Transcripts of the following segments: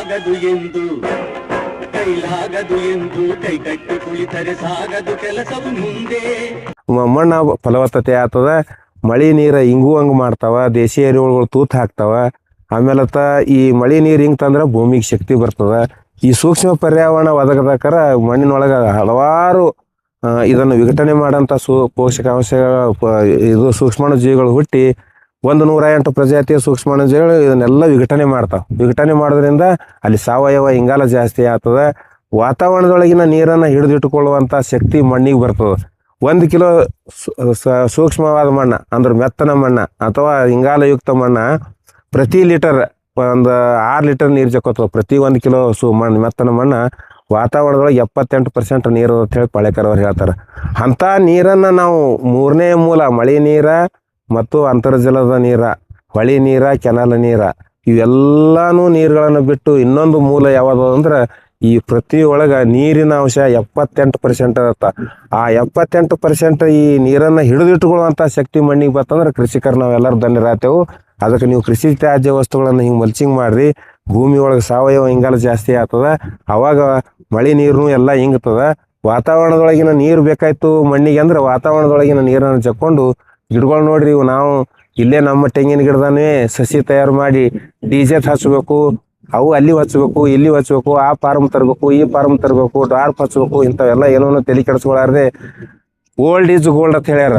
ಆಗದು ಎಂದು ಕೈಲಾಗದು ಎಂದು ಕೈಕಟ್ಟಿ ಕುಳಿತರೆ ಸಾಗದು ಕೆಲಸವು ಮುಂದೆ. ಮಣ್ಣ ಫಲವತ್ತತೆ ಆಗ್ತದ, ಮಳಿ ನೀರು ಇಂಗುವಂಗೆ ಮಾಡ್ತಾವ, ದೇಶಿ ಎರೆಹುಳುಗಳು ತೂತು ಹಾಕ್ತಾವ. ಆಮೇಲೆ ಈ ಮಳಿ ನೀರು ಹಿಂಗೆ ತಂದ್ರೆ ಭೂಮಿಗೆ ಶಕ್ತಿ ಬರ್ತದ. ಈ ಸೂಕ್ಷ್ಮ ಪರ್ಯಾವರಣ ಒದಗದಕ್ಕಾರ ಮಣ್ಣಿನೊಳಗೆ ಹಲವಾರು ಇದನ್ನು ವಿಘಟನೆ ಮಾಡೋಂಥ ಪೋಷಕಾಂಶ ಇದು ಸೂಕ್ಷ್ಮಾಣು ಜೀವಿಗಳು ಹುಟ್ಟಿ 108 ಪ್ರಜಾತಿಯ ಸೂಕ್ಷ್ಮಾಣು ಜೀವಿಗಳು ಇದನ್ನೆಲ್ಲ ವಿಘಟನೆ ಮಾಡ್ತಾವೆ. ವಿಘಟನೆ ಮಾಡೋದ್ರಿಂದ ಅಲ್ಲಿ ಸಾವಯವ ಇಂಗಾಲ ಜಾಸ್ತಿ ಆಗ್ತದೆ. ವಾತಾವರಣದೊಳಗಿನ ನೀರನ್ನು ಹಿಡಿದಿಟ್ಟುಕೊಳ್ಳುವಂಥ ಶಕ್ತಿ ಮಣ್ಣಿಗೆ ಬರ್ತದೆ. 1 ಕಿಲೋ ಸೂಕ್ಷ್ಮವಾದ ಮಣ್ಣು ಅಂದ್ರೆ ಮೆತ್ತನ ಮಣ್ಣು ಅಥವಾ ಇಂಗಾಲಯುಕ್ತ ಮಣ್ಣು ಪ್ರತಿ ಲೀಟರ್ ಒಂದು 6 ಲೀಟರ್ ನೀರು ಜಕ್ಕೋತವೆ. ಪ್ರತಿ 1 ಕಿಲೋ ಮಣ್ಣು ಮೆತ್ತನ ಮಣ್ಣು ವಾತಾವರಣದೊಳಗೆ 78% ನೀರು ಅಂತ ಹೇಳಿ ಪಾಳೆಕರವ್ರು ಹೇಳ್ತಾರೆ. ಅಂಥ ನೀರನ್ನು ನಾವು ಮೂರನೇ ಮೂಲ ಮಳೆ ನೀರ ಮತ್ತು ಅಂತರ್ಜಲದ ನೀರ, ಹೊಳಿ ನೀರ, ಕೆನಾಲ್ ನೀರ ಇವೆಲ್ಲನೂ ನೀರುಗಳನ್ನು ಬಿಟ್ಟು ಇನ್ನೊಂದು ಮೂಲ ಯಾವುದು ಅಂದ್ರೆ ಈ ಪ್ರತಿಯೊಳಗೆ ನೀರಿನ ಅಂಶ 78% ಇರುತ್ತೆ. ಆ 78% ಈ ನೀರನ್ನು ಹಿಡಿದಿಟ್ಟುಕೊಳ್ಳುವಂಥ ಶಕ್ತಿ ಮಣ್ಣಿಗೆ ಬರ್ತಂದ್ರೆ ಕೃಷಿಕರು ನಾವೆಲ್ಲರೂ ಧನ್ಯರಾಗ್ತೇವೆ. ಅದಕ್ಕೆ ನೀವು ಕೃಷಿ ತ್ಯಾಜ್ಯ ವಸ್ತುಗಳನ್ನು ಹಿಂಗೆ ಮಲ್ಚಿಂಗ್ ಮಾಡಿರಿ, ಭೂಮಿ ಒಳಗೆ ಸಾವಯವ ಇಂಗಾಲ ಜಾಸ್ತಿ ಆಗ್ತದೆ. ಅವಾಗ ಮಳೆ ನೀರು ಎಲ್ಲ ಹಿಂಗ್ತದ. ವಾತಾವರಣದೊಳಗಿನ ನೀರು ಬೇಕಾಯ್ತು ಮಣ್ಣಿಗೆ ಅಂದ್ರೆ ವಾತಾವರಣದೊಳಗಿನ ನೀರನ್ನು ಜಕ್ಕೊಂಡು ಗಿಡಗಳು ನೋಡ್ರಿ, ನಾವು ಇಲ್ಲೇ ನಮ್ಮ ತೆಂಗಿನ ಗಿಡದಾನೇ ಸಸಿ ತಯಾರು ಮಾಡಿ ಡಿಜೆಟ್ ಹಚ್ಚಬೇಕು, ಅವು ಅಲ್ಲಿ ಹಚ್ಬೇಕು, ಇಲ್ಲಿ ಹಚ್ಬೇಕು, ಆ ಫಾರ್ಮ್ ತರಬೇಕು, ಈ ಫಾರ್ಮ್ ತರಬೇಕು, ಡ್ರಾರ್ಪ್ ಹಚ್ಬೇಕು, ಇಂಥವೆಲ್ಲ ಏನೋ ತಲೆ ಕೆಡಿಸ್ಕೊಳಾರ್ದೆ ಓಲ್ಡ್ ಈಸ್ ಗೋಲ್ಡ್ ಅಂತ ಹೇಳ್ಯಾರ.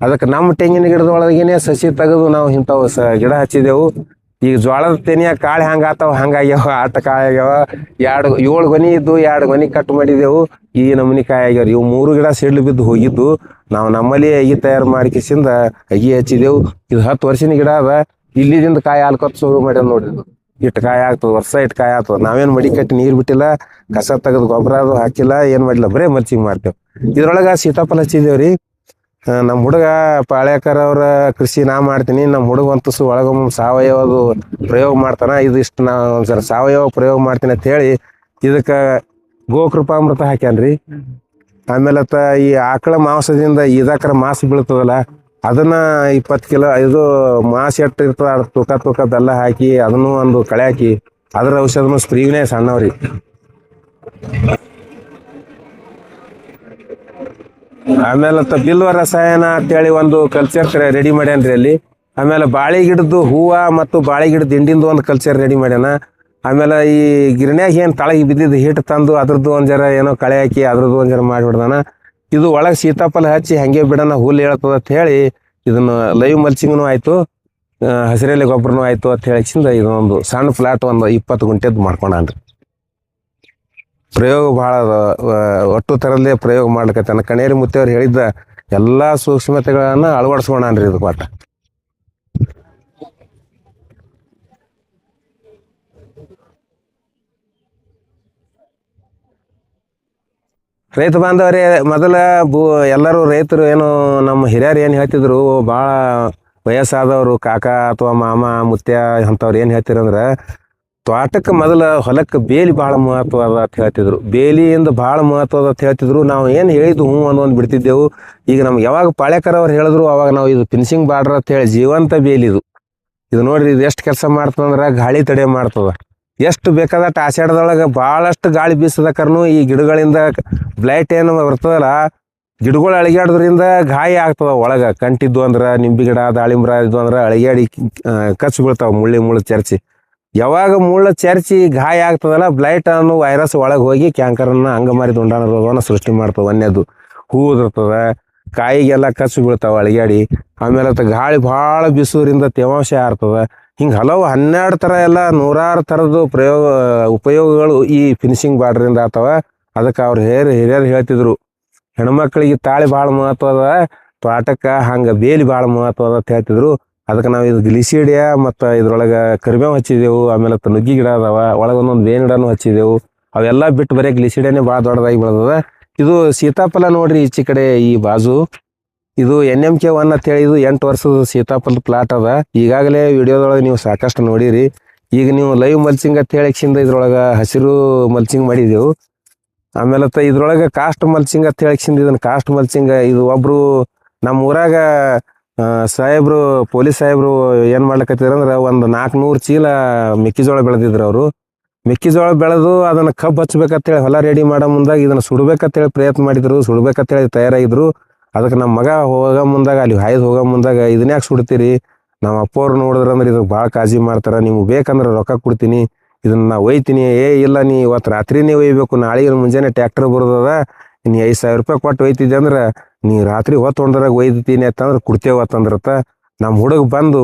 ಅದಕ್ಕೆ ನಮ್ಮ ತೆಂಗಿನ ಗಿಡದೊಳಗೇನೆ ಸಸಿ ತೆಗೆದು ನಾವು ಇಂಥವು ಗಿಡ ಹಚ್ಚಿದೆವು. ಈಗ ಜೋಳದ ತೆನಿಯ ಕಾಳು ಹಂಗಾತಾವ ಹಂಗಾಗ್ಯಾವ, ಆಟ ಕಾಯಿ ಆಗ್ಯಾವ. 7 ಗೊನಿ ಇದ್ದು 2 ಗೊನಿ ಕಟ್ ಮಾಡಿದೆವು, ಈ ನಮೂನಿ ಕಾಯಿ ಆಗ್ಯಾವ. ಇವು 3 ಗಿಡ ಸಿಡ್ಲು ಬಿದ್ದು ಹೋಗಿದ್ದು. ನಾವು ನಮ್ಮಲ್ಲಿ ಅಗಿ ತಯಾರು ಮಾಡಿಕಿಸಿಂದ ಅಗಿ ಹಚ್ಚಿದೆವು. ಇದು 10 ವರ್ಷದ ಗಿಡ ಅದ. ಇಲ್ಲಿದಿಂದ ಕಾಯಿ ಹಾಲ್ಕೊತ್ ಶುರು ಮಾಡ್ಯಾವ ನೋಡ್ರಿ. ಇಟ್ಟು ಕಾಯಿ ಆಗ್ತದೆ, ವರ್ಷ ಇಟ್ಟು ಕಾಯಿ ಆಗ್ತದೆ. ನಾವೇನು ಮಡಿ ಕಟ್ಟಿ ನೀರು ಬಿಟ್ಟಿಲ್ಲ, ಕಸ ತೆಗೆದು ಗೊಬ್ಬರ ಅದು ಹಾಕಿಲ್ಲ, ಏನು ಮಾಡಿಲ್ಲ, ಬರೇ ಮಲ್ಚಿಂಗ್ ಮಾಡ್ತೇವೆ. ಇದ್ರೊಳಗೆ ಸೀತಾಫಲ ಹಚ್ಚಿದೇವ್ರಿ. ನಮ್ಮ ಹುಡುಗ ಪಾಳ್ಯಾಕರ್ ಅವ್ರ ಕೃಷಿ ನಾ ಮಾಡ್ತೀನಿ, ನಮ್ಮ ಹುಡುಗ ಅಂತಸು ಒಳಗೊಮ್ಮೆ ಸಾವಯವದು ಪ್ರಯೋಗ ಮಾಡ್ತಾನೆ. ಇದಿಷ್ಟು ನಾ ಒಂದ್ಸಲ ಸಾವಯವ ಪ್ರಯೋಗ ಮಾಡ್ತೀನಿ ಅಂತ ಹೇಳಿ ಇದಕ್ಕೆ ಗೋಕೃಪಾಮೃತ ಹಾಕ್ಯಾನ್ರಿ. ಆಮೇಲೆ ಈ ಆಕಳ ಮಾಂಸದಿಂದ ಇದಕ್ಕರ ಮಾಂಸ ಬೀಳ್ತದಲ್ಲ, ಅದನ್ನ 20 ಕಿಲೋ ಇದು ಮಾಂಸ ಎಟ್ಟು ಇರ್ತದೆ ತೂಕ ಬೆಲ್ಲ ಹಾಕಿ ಅದನ್ನು ಒಂದು ಕಳೆ ಹಾಕಿ ಅದ್ರ ಔಷಧನು ಸ್ಪ್ರೀನೇ ಸಣ್ಣವ್ರಿ. ಆಮೇಲೆ ಬಿಲ್ವ ರಸಾಯನ ಅಂತೇಳಿ ಒಂದು ಕಲ್ಚರ್ ರೆಡಿ ಮಾಡ್ಯಾನ್ರಿ ಅಲ್ಲಿ. ಆಮೇಲೆ ಬಾಳೆ ಗಿಡದ್ದು ಹೂವು ಮತ್ತು ಬಾಳೆ ಗಿಡದ ಹಿಂಡಿಂದು ಒಂದು ಕಲ್ಚರ್ ರೆಡಿ ಮಾಡ್ಯಾನ. ಆಮೇಲೆ ಈ ಗಿರಣ್ಯಾಗ ಏನು ತಳಗಿ ಬಿದ್ದಿದ್ದು ಹಿಟ್ಟು ತಂದು ಅದ್ರದ್ದು ಒಂದು ಜರ ಏನೋ ಕಳೆ ಹಾಕಿ ಅದ್ರದ್ದು ಒಂದು ಜರ ಮಾಡಿಬಿಡ್ದಾನ. ಇದು ಒಳಗೆ ಸೀತಾಫಲ ಹಚ್ಚಿ ಹಂಗೆ ಬಿಡೋಣ, ಹುಲ್ಲು ಹೇಳ್ತದ ಅಂತ ಹೇಳಿ ಇದನ್ನು ಲೈವ್ ಮಲ್ಚಿಂಗ್ನು ಆಯಿತು, ಹಸಿರೆಲೆ ಗೊಬ್ಬರನೂ ಆಯಿತು ಅಂತ ಹೇಳಿಸಿಂದ ಇದೊಂದು ಸಣ್ಣ ಫ್ಲಾಟ್ ಒಂದು 20 ಗುಂಟೆದ್ದು ಮಾಡ್ಕೊಂಡ್ರಿ. ಪ್ರಯೋಗ ಭಾಳ ಒಟ್ಟು ಥರಲ್ಲೇ ಪ್ರಯೋಗ ಮಾಡ್ಲಿಕ್ಕೆ ಕಣೇರಿ ಮುತ್ತೇವ್ರು ಹೇಳಿದ್ದ ಎಲ್ಲ ಸೂಕ್ಷ್ಮತೆಗಳನ್ನು ಅಳವಡಿಸ್ಕೊಂಡ್ರಿ ಇದು ಪಾಠ. ರೈತ ಬಾಂಧವರೇ, ಮೊದಲ ಎಲ್ಲರೂ ರೈತರು ಏನು ನಮ್ಮ ಹಿರಿಯರು ಏನು ಹೇಳ್ತಿದ್ರು, ಭಾಳ ವಯಸ್ಸಾದವರು ಕಾಕ ಅಥವಾ ಮಾಮ ಮುತ್ಯ ಅಂಥವ್ರು ಏನು ಹೇಳ್ತಿರಂದ್ರೆ ತೋಟಕ್ಕೆ ಮೊದಲ ಹೊಲಕ್ಕೆ ಬೇಲಿ ಭಾಳ ಮಹತ್ವ ಅದ ಅಂತ ಹೇಳ್ತಿದ್ರು. ಬೇಲಿಯಿಂದ ಭಾಳ ಮಹತ್ವ ಅದ ಅಂತ ಹೇಳ್ತಿದ್ರು. ನಾವು ಏನು ಹೇಳಿದ್ದು ಹ್ಞೂ ಒಂದೊಂದು ಬಿಡ್ತಿದ್ದೆವು. ಈಗ ನಮ್ಗೆ ಯಾವಾಗ ಪಾಳ್ಯಕರ್ ಅವ್ರು ಹೇಳಿದ್ರು ಅವಾಗ ನಾವು ಇದು ಫಿನಿಶಿಂಗ್ ಬಾರ್ಡ್ರ್ ಅಂತ ಹೇಳಿ ಜೀವಂತ ಬೇಲಿ ಇದು ನೋಡ್ರಿ, ಇದು ಎಷ್ಟು ಕೆಲಸ ಮಾಡ್ತದಂದ್ರೆ ಗಾಳಿ ತಡೆ ಮಾಡ್ತದ. ಎಷ್ಟು ಬೇಕಾದಷ್ಟು ಆಷಾಢದೊಳಗೆ ಭಾಳಷ್ಟು ಗಾಳಿ ಬೀಸದಕ್ಕೂ ಈ ಗಿಡಗಳಿಂದ ಬ್ಲೈಟ್ ಏನು ಬರ್ತದಲ್ಲ, ಗಿಡಗಳು ಅಳಿಗಾಡೋದ್ರಿಂದ ಗಾಯ ಆಗ್ತದ. ಒಳಗೆ ಕಂಟಿದ್ದು ಅಂದ್ರೆ ನಿಂಬೆ ಗಿಡ ದಾಳಿಂಬ್ರ ಇದು ಅಂದ್ರೆ ಅಳಿಗಾಡಿ ಕಚ್ಚು ಬೀಳ್ತಾವೆ, ಮುಳ್ಳು ಚರ್ಚಿ. ಯಾವಾಗ ಮುಳ್ಳು ಚರ್ಚಿ ಗಾಯ ಆಗ್ತದಲ್ಲ, ಬ್ಲೈಟ್ ಅನ್ನೋ ವೈರಸ್ ಒಳಗೆ ಹೋಗಿ ಕ್ಯಾಂಕರನ್ನು ಅಂಗಮಾರಿ ದುಂಡಾಣ ರೋಗವನ್ನು ಸೃಷ್ಟಿ ಮಾಡ್ತವೆ. ಒಂದೇದು ಹೂ ಉದಿರ್ತದೆ, ಕಾಯಿಗೆಲ್ಲ ಕಚ್ಚು ಬೀಳ್ತಾವೆ ಅಳಿಗಾಡಿ. ಆಮೇಲೆ ಗಾಳಿ ಭಾಳ ಬೀಸೋದ್ರಿಂದ ತೇವಾಂಶ ಆರ್ತದೆ. ಹಿಂಗೆ ಹಲವು 12 ಥರ ಎಲ್ಲ 100 ಥರದ್ದು ಉಪಯೋಗಗಳು ಈ ಫಿನಿಶಿಂಗ್ ಬಾರ್ಡ್ರಿಂದ ಆಗ್ತವೆ. ಅದಕ್ಕೆ ಅವ್ರು ಹಿರಿಯರು ಹೇಳ್ತಿದ್ರು, ಹೆಣ್ಮಕ್ಳಿಗೆ ತಾಳಿ ಭಾಳ ಮಹತ್ವ ಅದ, ತೋಟಕ್ಕೆ ಹಂಗೆ ಬೇಲಿ ಭಾಳ ಮಹತ್ವ ಅದ ಅಂತ ಹೇಳ್ತಿದ್ರು. ಅದಕ್ಕೆ ನಾವು ಇದು ಗ್ಲಿಸಿಡಿಯಾ ಮತ್ತು ಇದ್ರೊಳಗೆ ಕರಿಬೇವು ಹಚ್ಚಿದೆವು. ಆಮೇಲೆ ನುಗ್ಗಿ ಗಿಡ ಅದಾವ, ಒಳಗೆ ಒಂದೊಂದು ಬೇವಿನ ಗಿಡನೂ ಹಚ್ಚಿದೆವು. ಅವೆಲ್ಲ ಬಿಟ್ಟು ಬರೀ ಗ್ಲಿಸಿಡಿಯಾನೇ ಭಾಳ ದೊಡ್ಡದಾಗಿ ಬೆಳೆದದ. ಇದು ಸೀತಾಫಲ ನೋಡ್ರಿ, ಈಚೆ ಕಡೆ ಈ ಬಾಜು ಇದು NMK 1 ಅಂತೇಳಿ ಇದು 8 ವರ್ಷದ ಸೀತಾಫಲದ ಪ್ಲಾಟ್ ಅದ. ಈಗಾಗಲೇ ವಿಡಿಯೋದೊಳಗೆ ನೀವು ಸಾಕಷ್ಟು ನೋಡಿರಿ. ಈಗ ನೀವು ಲೈವ್ ಮಲ್ಚಿಂಗ್ ಅಂತ ಹೇಳಿಕ್ಸಿಂದ ಇದ್ರೊಳಗೆ ಹಸಿರು ಮಲ್ಚಿಂಗ್ ಮಾಡಿದೆವು. ಆಮೇಲೆ ಇದ್ರೊಳಗೆ ಕಾಸ್ಟ್ ಮಲ್ಚಿಂಗ್ ಅಂತ ಹೇಳಿಕ್ಸಿಂದ ಇದನ್ನು ಕಾಸ್ಟ್ ಮಲ್ಚಿಂಗ್ ಇದು ಒಬ್ಬರು ನಮ್ಮ ಊರಾಗ ಸಾಹೇಬ್ರು ಪೊಲೀಸ್ ಸಾಹೇಬ್ರು ಏನು ಮಾಡ್ಲಿಕ್ಕತ್ತಿದ್ರು ಅಂದ್ರೆ ಒಂದು 400 ಚೀಲ ಮೆಕ್ಕೆಜೋಳ ಬೆಳೆದಿದ್ರು ಅವರು. ಮೆಕ್ಕೆಜೋಳ ಬೆಳೆದು ಅದನ್ನು ಕಬ್ಬು ಹಚ್ಬೇಕಂತೇಳಿ ಹೊಲ ರೆಡಿ ಮಾಡೋ ಮುಂದಾಗ ಇದನ್ನು ಸುಡ್ಬೇಕಂತೇಳಿ ಪ್ರಯತ್ನ ಮಾಡಿದ್ರು, ಸುಡ್ಬೇಕಂತೇಳಿ ತಯಾರಾಗಿದ್ರು. ಅದಕ್ಕೆ ನಮ್ಮ ಮಗ ಹೋಗೋ ಮುಂದಾಗ ಅಲ್ಲಿ ಹಾಯ್ದು ಹೋಗೋ ಮುಂದಾಗ ಇದನ್ಯಾಕೆ ಸುಡ್ತೀರಿ, ನಮ್ಮ ಅಪ್ಪವ್ರು ನೋಡಿದ್ರೆ ಅಂದ್ರೆ ಇದಕ್ಕೆ ಭಾಳ ಕಾಳಜಿ ಮಾಡ್ತಾರೆ, ನಿಮ್ಗೆ ಬೇಕಂದ್ರೆ ರೊಕ್ಕ ಕೊಡ್ತೀನಿ, ಇದನ್ನು ನಾ ಒಯ್ತೀನಿ. ಇಲ್ಲ ನೀ ಇವತ್ತು ರಾತ್ರಿನೇ ಒಯ್ಬೇಕು, ನಾಳೆಗೆ ಮುಂಜಾನೆ ಟ್ಯಾಕ್ಟರ್ ಬರೋದದ, ನೀ 5,000 ರೂಪಾಯಿ ಕೊಟ್ಟು ಒಯ್ತಿದ್ದೆ ಅಂದ್ರೆ ನೀ ರಾತ್ರಿ ಹೊತ್ತು ಹೊಂದ್ರಾಗ ಒಯ್ತೀನಿ ಅಂತಂದ್ರೆ ಕೊಡ್ತೇವೆ ಅಂತಂದ್ರತ್ತ. ನಮ್ಮ ಹುಡುಗ ಬಂದು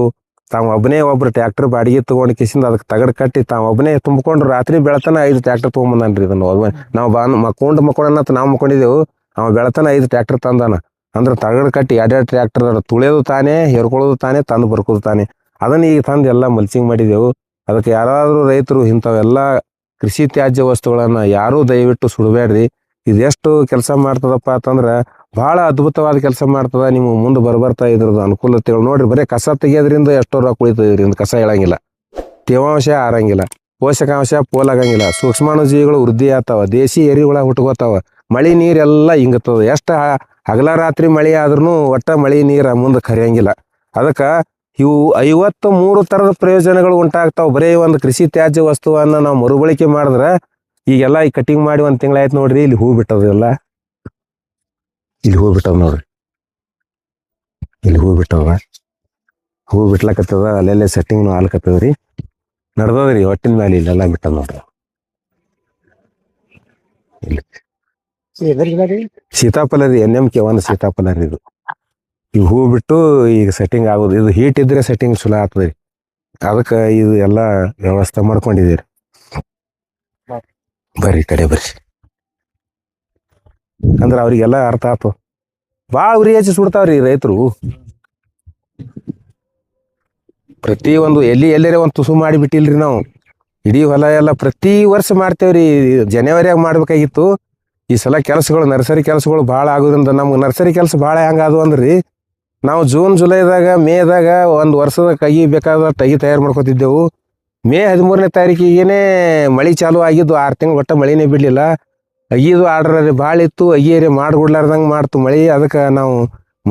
ತಾವು ಒಬ್ಬನೇ ಒಬ್ರು ಟ್ಯಾಕ್ಟರ್ ಬಾಡಿಗೆ ತೊಗೊಂಡು ಕಿಸಿಂದ ಅದಕ್ಕೆ ತಗಡು ಕಟ್ಟಿ ತಾವು ಒಬ್ಬನೇ ತುಂಬಿಕೊಂಡು ರಾತ್ರಿ ಬೆಳತನ 5 ಟ್ಯಾಕ್ಟರ್ ತೊಗೊಂಬಂದಾನ್ರಿ. ಇದನ್ನು ನಾವು ಮಕ್ಕೊಂಡನ್ನತ್ತ ನಾವು ಮಕ್ಕೊಂಡಿದ್ದೆವು, ಅವ ಬೆಳತನ 5 ಟ್ಯಾಕ್ಟರ್ ತಂದಾನ. ಅಂದ್ರೆ ತಗಡು ಕಟ್ಟಿ 2 ಟ್ರ್ಯಾಕ್ಟರ್ ತುಳಿಯೋದು ತಾನೇ, ಹೆರ್ಕೊಳ್ಳೋದು ತಾನೇ, ತಂದು ಬರ್ಕೋದು ತಾನೇ. ಅದನ್ನು ಈಗ ತಂದು ಎಲ್ಲ ಮಲ್ಚಿಂಗ್ ಮಾಡಿದೆವು. ಅದಕ್ಕೆ ಯಾರಾದರೂ ರೈತರು ಇಂಥವೆಲ್ಲ ಕೃಷಿ ತ್ಯಾಜ್ಯ ವಸ್ತುಗಳನ್ನು ಯಾರೂ ದಯವಿಟ್ಟು ಸುಡಬೇಡ್ರಿ. ಇದೆಷ್ಟು ಕೆಲಸ ಮಾಡ್ತದಪ್ಪ ಅಂತಂದ್ರೆ ಭಾಳ ಅದ್ಭುತವಾದ ಕೆಲಸ ಮಾಡ್ತದ. ನಿಮ್ಗೆ ಮುಂದೆ ಬರ್ತಾ ಇದ್ರದ್ದು ಅನುಕೂಲತೆಗಳು ನೋಡ್ರಿ. ಬರೀ ಕಸ ತೆಗಿಯೋದ್ರಿಂದ ಎಷ್ಟೋ ರೊಕ್ಕ ಉಳಿತದೆ ಇದರಿಂದ. ಕಸ ಹೇಳಂಗಿಲ್ಲ, ತೇವಾಂಶ ಆರಂಗಿಲ್ಲ, ಪೋಷಕಾಂಶ ಪೋಲಾಗಂಗಿಲ್ಲ, ಸೂಕ್ಷ್ಮಾಣುಜೀವಿಗಳು ವೃದ್ಧಿ ಆಗ್ತಾವ, ದೇಶಿ ಎರಿಹುಳ ಹುಟ್ಕೋತಾವ, ಮಳೆ ನೀರೆಲ್ಲ ಹಿಂಗತ್ತದ. ಎಷ್ಟು ಹಗಲ ರಾತ್ರಿ ಮಳೆ ಆದ್ರೂ ಒಟ್ಟ ಮಳೆ ನೀರು ಮುಂದೆ ಕರಿಯಂಗಿಲ್ಲ. ಅದಕ್ಕೆ ಇವು 53 ಥರದ ಪ್ರಯೋಜನಗಳು ಉಂಟಾಗ್ತಾವೆ. ಬರೀ ಒಂದು ಕೃಷಿ ತ್ಯಾಜ್ಯ ವಸ್ತುವನ್ನು ನಾವು ಮರುಬಳಕೆ ಮಾಡಿದ್ರೆ, ಈಗೆಲ್ಲ ಈ ಕಟಿಂಗ್ ಮಾಡಿ 1 ತಿಂಗಳಾಯ್ತು ನೋಡ್ರಿ, ಇಲ್ಲಿ ಹೂ ಬಿಟ್ಟದ ಎಲ್ಲ, ಇಲ್ಲಿ ಹೂ ಬಿಟ್ಟದ ನೋಡ್ರಿ, ಇಲ್ಲಿ ಹೂ ಬಿಟ್ಟವ, ಹೂ ಬಿಟ್ಲಕತ್ತದ, ಅಲ್ಲೆಲ್ಲೇ ಸೆಟ್ಟಿಂಗ್ನು ಆಲ್ಕತ್ತದ್ರಿ, ನಡ್ದದ್ರಿ ಹೊಟ್ಟಿನ ಮೇಲೆ ಇಲ್ಲೆಲ್ಲ ಬಿಟ್ಟದ ನೋಡ್ರಿ. ಇಲ್ಲಿ ಸೀತಾಫಲ ರೀ, NMK1 ಸೀತಾಫಲ ರೀ ಇದು. ಈ ಹೂ ಬಿಟ್ಟು ಈಗ ಸೆಟ್ಟಿಂಗ್ ಆಗೋದು, ಇದು ಹೀಟ್ ಇದ್ರೆ ಸೆಟ್ಟಿಂಗ್ ಚಲೋ ಆಗ್ತದೆ ರೀ. ಅದಕ್ಕೆ ಇದು ಎಲ್ಲ ವ್ಯವಸ್ಥೆ ಮಾಡ್ಕೊಂಡಿದ್ದೀರಿ. ಬರ್ರಿ ಕಡೆ ಬರ್ರಿ ಅಂದ್ರೆ ಅವ್ರಿಗೆಲ್ಲ ಅರ್ಥ ಆಯ್ತು. ಭಾಳ ಉರಿ ಹಚ್ಚಿ ಸುಡ್ತಾವ್ರಿ ರೈತರು. ಪ್ರತಿ ಒಂದು ಎಲ್ಲೇ ಒಂದು ತುಸು ಮಾಡಿಬಿಟ್ಟಿಲ್ರಿ ನಾವು. ಇಡೀ ಹೊಲ ಎಲ್ಲ ಪ್ರತಿ ವರ್ಷ ಮಾಡ್ತೇವ್ರಿ. ಜನವರಿಯಾಗ ಮಾಡ್ಬೇಕಾಗಿತ್ತು. ಈ ಸಲ ಕೆಲಸಗಳು ನರ್ಸರಿ ಕೆಲಸಗಳು ಭಾಳ ಆಗೋದ್ರಿಂದ ನಮ್ಗೆ ನರ್ಸರಿ ಕೆಲಸ ಭಾಳ ಹೆಂಗಾದವು ಅಂದ್ರೆ, ನಾವು ಜೂನ್ ಜುಲೈದಾಗ ಮೇದಾಗ ಒಂದು ವರ್ಷದ ಬೇಕಾದ ಟಗಿ ತಯಾರು ಮಾಡ್ಕೊತಿದ್ದೆವು. ಮೇ 13ನೇ ತಾರೀಕಿಗೇನೆ ಮಳೆ ಚಾಲು ಆಗಿದ್ದು. 6 ತಿಂಗಳು ಒಟ್ಟ ಮಳೆನೇ ಬಿಡಲಿಲ್ಲ. ಅಗಿದು ಆರ್ಡ್ರ್ ಭಾಳ ಇತ್ತು, ಅಗಿಯರಿ ಮಾಡಿಕೊಡ್ಲಾರ್ದಂಗೆ ಮಾಡ್ತು ಮಳೆ. ಅದಕ್ಕೆ ನಾವು